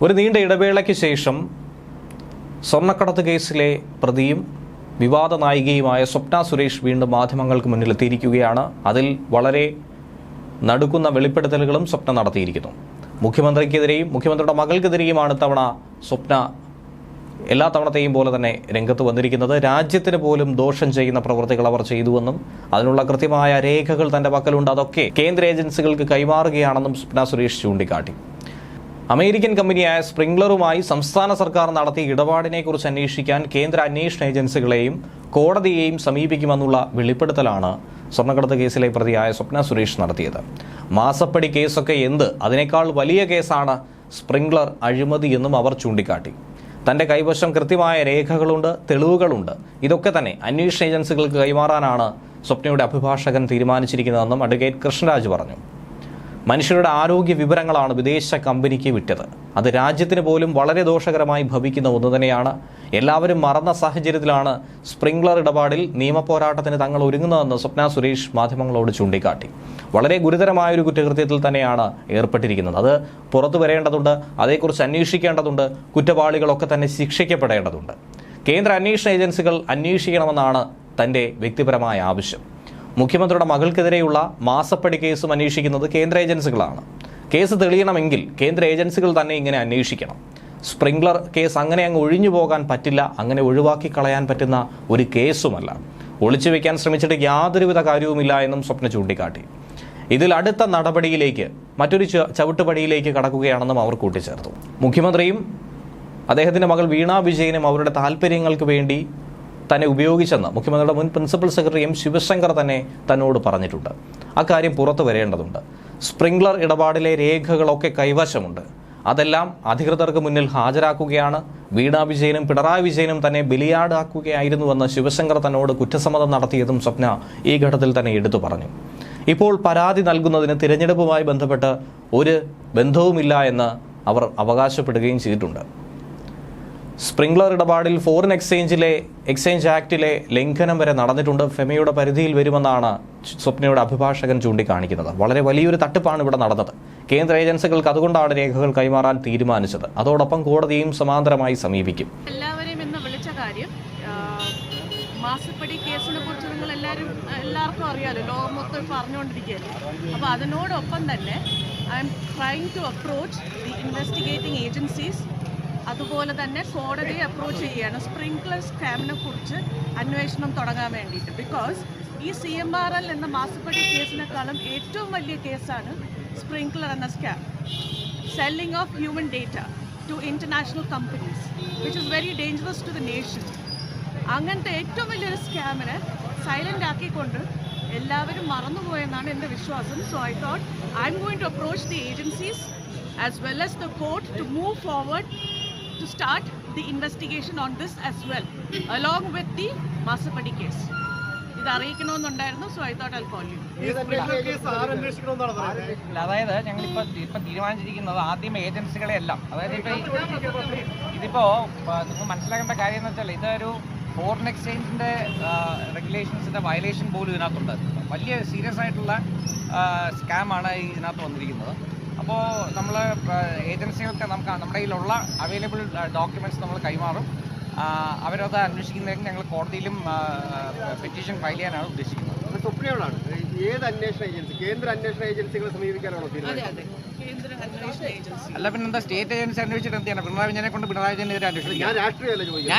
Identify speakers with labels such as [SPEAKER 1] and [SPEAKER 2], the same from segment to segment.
[SPEAKER 1] ഒരു നീണ്ട ഇടവേളയ്ക്ക് ശേഷം സ്വർണ്ണക്കടത്ത് കേസിലെ പ്രതിയും വിവാദ നായികയുമായ സ്വപ്ന സുരേഷ് വീണ്ടും മാധ്യമങ്ങൾക്ക് മുന്നിൽ എത്തിയിരിക്കുകയാണ്. അതിൽ വളരെ നടുക്കുന്ന വെളിപ്പെടുത്തലുകളും സ്വപ്ന നടത്തിയിരിക്കുന്നു. മുഖ്യമന്ത്രിക്കെതിരെയും മുഖ്യമന്ത്രിയുടെ മകൾക്കെതിരെയുമാണ് ഇത്തവണ സ്വപ്ന എല്ലാ തവണത്തെയും പോലെ തന്നെ രംഗത്ത് വന്നിരിക്കുന്നത്. രാജ്യത്തിന് പോലും ദോഷം ചെയ്യുന്ന പ്രവൃത്തികൾ അവർ ചെയ്തുവെന്നും അതിനുള്ള കൃത്യമായ രേഖകൾ തന്റെ പക്കലുണ്ട്, അതൊക്കെ കേന്ദ്ര ഏജൻസികൾക്ക് കൈമാറുകയാണെന്നും സ്വപ്ന സുരേഷ് ചൂണ്ടിക്കാട്ടി. അമേരിക്കൻ കമ്പനിയായ സ്പ്രിംഗ്ലറുമായി സംസ്ഥാന സർക്കാർ നടത്തിയ ഇടപാടിനെക്കുറിച്ച് അന്വേഷിക്കാൻ കേന്ദ്ര അന്വേഷണ ഏജൻസികളെയും കോടതിയെയും സമീപിക്കുമെന്നുള്ള വെളിപ്പെടുത്തലാണ് സ്വർണ്ണക്കടത്ത് കേസിലെ പ്രതിയായ സ്വപ്ന സുരേഷ് നടത്തിയത്. മാസപ്പടി കേസൊക്കെ അതിനേക്കാൾ വലിയ കേസാണ് സ്പ്രിംഗ്ലർ അഴിമതി എന്നും അവർ ചൂണ്ടിക്കാട്ടി. തന്റെ കൈവശം കൃത്യമായ രേഖകളുണ്ട്, തെളിവുകളുണ്ട്. ഇതൊക്കെ തന്നെ അന്വേഷണ ഏജൻസികൾക്ക് കൈമാറാനാണ് സ്വപ്നയുടെ അഭിഭാഷകൻ തീരുമാനിച്ചിരിക്കുന്നതെന്നും അഡ്വക്കേറ്റ് കൃഷ്ണരാജ് പറഞ്ഞു. മനുഷ്യരുടെ ആരോഗ്യ വിവരങ്ങളാണ് വിദേശ കമ്പനിക്ക് വിറ്റത്. അത് രാജ്യത്തിന് പോലും വളരെ ദോഷകരമായി ഭവിക്കുന്ന ഒന്ന് തന്നെയാണ്. എല്ലാവരും മറന്ന സാഹചര്യത്തിലാണ് സ്പ്രിംഗ്ലർ ഇടപാടിൽ നിയമപോരാട്ടത്തിന് തങ്ങൾ ഒരുങ്ങുന്നതെന്ന് സ്വപ്ന സുരേഷ് മാധ്യമങ്ങളോട് ചൂണ്ടിക്കാട്ടി. വളരെ ഗുരുതരമായൊരു കുറ്റകൃത്യത്തിൽ തന്നെയാണ് ഏർപ്പെട്ടിരിക്കുന്നത്. അത് പുറത്തു വരേണ്ടതുണ്ട്, അതേക്കുറിച്ച് അന്വേഷിക്കേണ്ടതുണ്ട്, കുറ്റവാളികളൊക്കെ തന്നെ ശിക്ഷിക്കപ്പെടേണ്ടതുണ്ട്. കേന്ദ്ര അന്വേഷണ ഏജൻസികൾ അന്വേഷിക്കണമെന്നാണ് തന്റെ വ്യക്തിപരമായ ആവശ്യം. മുഖ്യമന്ത്രിയുടെ മകൾക്കെതിരെയുള്ള മാസപ്പടി കേസും അന്വേഷിക്കുന്നത് കേന്ദ്ര ഏജൻസികളാണ്. കേസ് തെളിയണമെങ്കിൽ കേന്ദ്ര ഏജൻസികൾ തന്നെ ഇങ്ങനെ അന്വേഷിക്കണം. സ്പ്രിംഗ്ലർ കേസ് അങ്ങനെ അങ്ങ് ഒഴിഞ്ഞു പോകാൻ പറ്റില്ല, അങ്ങനെ ഒഴിവാക്കി കളയാൻ പറ്റുന്ന ഒരു കേസുമല്ല. ഒളിച്ചു വെക്കാൻ ശ്രമിച്ചിട്ട് യാതൊരുവിധ കാര്യവുമില്ല എന്നും സ്വപ്ന ചൂണ്ടിക്കാട്ടി. ഇതിൽ അടുത്ത നടപടിയിലേക്ക്, മറ്റൊരു ചവിട്ടുപടിയിലേക്ക് കടക്കുകയാണെന്നും അവർ കൂട്ടിച്ചേർത്തു. മുഖ്യമന്ത്രിയും അദ്ദേഹത്തിന്റെ മകൾ വീണ വിജയനും അവരുടെ താല്പര്യങ്ങൾക്ക് വേണ്ടി തന്നെ ഉപയോഗിച്ചെന്ന് മുഖ്യമന്ത്രിയുടെ മുൻ പ്രിൻസിപ്പൽ സെക്രട്ടറി എം ശിവശങ്കർ തന്നെ തന്നോട് പറഞ്ഞിട്ടുണ്ട്. അക്കാര്യം പുറത്തു വരേണ്ടതുണ്ട്. സ്പ്രിംഗ്ലർ ഇടപാടിലെ രേഖകളൊക്കെ കൈവശമുണ്ട്. അതെല്ലാം അധികൃതർക്ക് മുന്നിൽ ഹാജരാക്കുകയാണ്. വീണ വിജയനും പിണറായി വിജയനും തന്നെ ബലിയാടാക്കുകയായിരുന്നുവെന്ന് ശിവശങ്കർ തന്നോട് കുറ്റസമ്മതം നടത്തിയതും സ്വപ്ന ഈ ഘട്ടത്തിൽ തന്നെ എടുത്തു പറഞ്ഞു. ഇപ്പോൾ പരാതി നൽകുന്നതിന് തിരഞ്ഞെടുപ്പുമായി ബന്ധപ്പെട്ട് ഒരു ബന്ധവുമില്ല എന്ന് അവർ അവകാശപ്പെടുകയും ചെയ്തിട്ടുണ്ട്. സ്പ്രിംഗ്ലർ ഇടപാടിൽ ഫോറിൻ എക്സ്ചേഞ്ച് ആക്ടിലെ ലംഘനം വരെ നടന്നിട്ടുണ്ട്. ഫെമയുടെ പരിധിയിൽ വരുമെന്നാണ് സ്വപ്നയുടെ അഭിഭാഷകൻ ചൂണ്ടിക്കാണിക്കുന്നത്. വളരെ വലിയൊരു തട്ടിപ്പാണ് ഇവിടെ നടന്നത്. കേന്ദ്ര ഏജൻസികൾക്ക് അതുകൊണ്ടാണ് രേഖകൾ കൈമാറാൻ തീരുമാനിച്ചത്. അതോടൊപ്പം കോടതിയും സമാന്തരമായി സമീപിക്കും.
[SPEAKER 2] എല്ലാവരെയും എന്ന് വിളിച്ച കാര്യം മാസപ്പടി കേസിനെ കുറിച്ച് നിങ്ങൾ എല്ലാവർക്കും അറിയാലോ, ലോകം മൊത്തം പറഞ്ഞുകൊണ്ടിരിക്കുകയല്ലേ. അപ്പോൾ അതിനോടൊപ്പം തന്നെ I'm trying to approach the investigating agencies, അതുപോലെ തന്നെ കോടതിയെ അപ്രോച്ച് ചെയ്യുകയാണ് സ്പ്രിംഗ്ലർ സ്കാമിനെ കുറിച്ച് അന്വേഷണം തുടങ്ങാൻ വേണ്ടിയിട്ട്. ബിക്കോസ് ഈ CMRL എന്ന മാസപ്പടി കേസിനേക്കാളും ഏറ്റവും വലിയ കേസാണ് സ്പ്രിംഗ്ലർ എന്ന scam. Selling of human data to international companies which is very dangerous to the nation. അങ്ങനത്തെ ഏറ്റവും വലിയൊരു സ്കാമിനെ സൈലൻ്റ് ആക്കിക്കൊണ്ട് എല്ലാവരും മറന്നുപോയെന്നാണ് എൻ്റെ വിശ്വാസം. So I thought I'm going to approach the agencies as well as the court to move forward to start the investigation on this as well, along with the Masapadi case. ഇത് അറിയിക്കണമെന്നുണ്ടായിരുന്നു. So I thought I call you.
[SPEAKER 3] അതായത് ഞങ്ങളിപ്പോൾ തീരുമാനിച്ചിരിക്കുന്നത് ആദ്യം ഏജൻസികളെ എല്ലാം, അതായത് ഇതിപ്പോ നിങ്ങൾ മനസ്സിലാക്കേണ്ട കാര്യം എന്ന് വെച്ചാൽ ഇതൊരു ഫോറിൻ എക്സ്ചേഞ്ചിൻ്റെ റെഗുലേഷൻസിൻ്റെ വയലേഷൻ പോലും ഇതിനകത്തുണ്ട്. വലിയ സീരിയസ് ആയിട്ടുള്ള സ്കാമാണ് ഇതിനകത്ത് വന്നിരിക്കുന്നത്. അപ്പോൾ നമ്മൾ ഏജൻസികൾക്ക് നമ്മുടെ കയ്യിലുള്ള അവൈലബിൾ ഡോക്യുമെൻറ്റ്സ് നമ്മൾ കൈമാറും. അവരത് അന്വേഷിക്കുന്നതിന് ഞങ്ങൾ കോടതിയിലും പെറ്റീഷൻ ഫയൽ ചെയ്യാനാണ് ഉദ്ദേശിക്കുന്നത്.
[SPEAKER 4] സുപ്രീമാണ് ഏത് അന്വേഷണ ഏജൻസി? കേന്ദ്ര അന്വേഷണ ഏജൻസികളെ സമീപിക്കാനാണോ തീരുമാനം?
[SPEAKER 3] അല്ല പിന്നെന്താ സ്റ്റേറ്റ് ഏജൻസി അന്വേഷിച്ചിട്ട് എന്ത് ചെയ്യണം? പിണറായി വിജയനെ കൊണ്ട് പിണറായി വിജയനെതിരെ അന്വേഷിക്കും.
[SPEAKER 4] ഞാൻ രാഷ്ട്രീയമല്ല ചോദിക്കുന്നത്,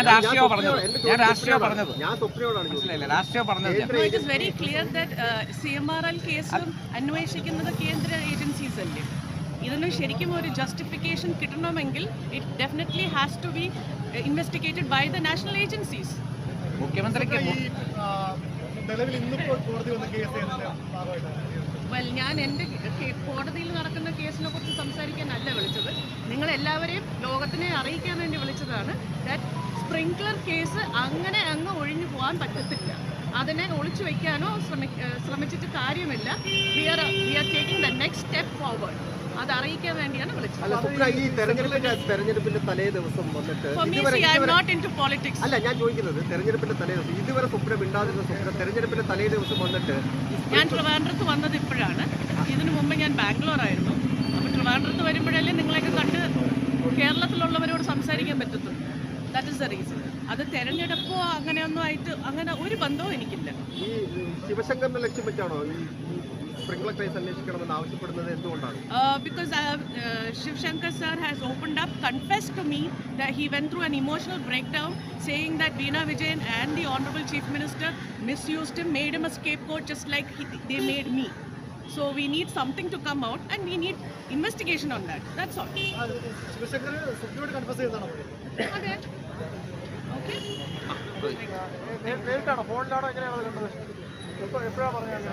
[SPEAKER 3] ഞാൻ രാഷ്ട്രീയം പറഞ്ഞത്.
[SPEAKER 4] ഞാൻ സുപ്രീയോടാണ് ചോദിക്കുന്നത്.
[SPEAKER 3] രാഷ്ട്രീയം പറഞ്ഞത്.
[SPEAKER 2] It is very clear that CMRL കേസും അന്വേഷിക്കുന്നത് കേന്ദ്ര ഏജൻസീസ് അല്ലേ. ഇതിന് ശരിക്കും ഒരു ജസ്റ്റിഫിക്കേഷൻ കിട്ടണമെങ്കിൽ it definitely has to be investigated by the national agencies.
[SPEAKER 3] മുഖ്യമന്ത്രിക്ക്
[SPEAKER 2] ഞാൻ എൻ്റെ കോടതിയിൽ നടക്കുന്ന കേസിനെ കുറിച്ച് സംസാരിക്കാനല്ല വിളിച്ചത്. നിങ്ങളെല്ലാവരെയും ലോകത്തിനെ അറിയിക്കാൻ വേണ്ടി വിളിച്ചതാണ്. ദാറ്റ് സ്പ്രിംഗ്ലർ കേസ് അങ്ങനെ അങ്ങ് ഒഴിഞ്ഞു പോകാൻ പറ്റത്തില്ല. അതിനെ ഒളിച്ചു വയ്ക്കാനോ ശ്രമിച്ചിട്ട് കാര്യമില്ല. We are taking the next step forward. അത് അറിയിക്കാൻ വേണ്ടിയാണ് വിളിച്ചത്.
[SPEAKER 4] തെരഞ്ഞെടുപ്പിന്റെ തലേ ദിവസം വന്നിട്ട്
[SPEAKER 2] അല്ല
[SPEAKER 4] ഞാൻ ചോദിക്കുന്നത്, തെരഞ്ഞെടുപ്പിന്റെ തലേ ദിവസം ഇതുവരെ സ്വപ്ന മിണ്ടാതിരുന്ന സ്വപ്ന തെരഞ്ഞെടുപ്പിന്റെ തലേ ദിവസം വന്നിട്ട്
[SPEAKER 2] ഞാൻ ട്രിവാൻഡ്രത്ത് വന്നത് ഇപ്പോഴാണ്. ഇതിനു മുമ്പ് ഞാൻ ബാംഗ്ലൂർ ആയിരുന്നു. അപ്പോൾ ട്രിവാൻഡ്രത്ത് വരുമ്പോഴല്ലേ നിങ്ങളെയൊക്കെ കണ്ട് കേരള സംസാരിക്കാൻ പറ്റത്തുള്ളൂ. That is the reason. അത് തെരഞ്ഞെടുപ്പോ അങ്ങനെയൊന്നും ആയിട്ട് അങ്ങനെ ഒരു ബന്ധവും എനിക്കില്ല.
[SPEAKER 4] ഈ ശിവശങ്കറിനെ ലക്ഷ്യം വെച്ചാണോ ഈ സ്പ്രിംഗ്ലർ കേസ് അന്വേഷിക്കണമെന്ന് ആവശ്യപ്പെടുന്നത്? എന്തുകൊണ്ടാണ്?
[SPEAKER 2] Because Shiv Shankar sir has opened up, confessed to me that he went through an emotional breakdown, saying that Veena Vijayan and the Honorable Chief Minister misused him, made him a scapegoat just like they made me. So we need something to come out and we need investigation on that. That's all.
[SPEAKER 4] Shivashankar സുപ്രീമോട് confess ചെയ്തതാണോ?
[SPEAKER 2] Okay. Okay.
[SPEAKER 4] നേരിട്ടാണോ ഫോണിലാണോ എങ്ങനെയാണോ കണ്ടത്? എപ്പോഴാണ് പറഞ്ഞത്?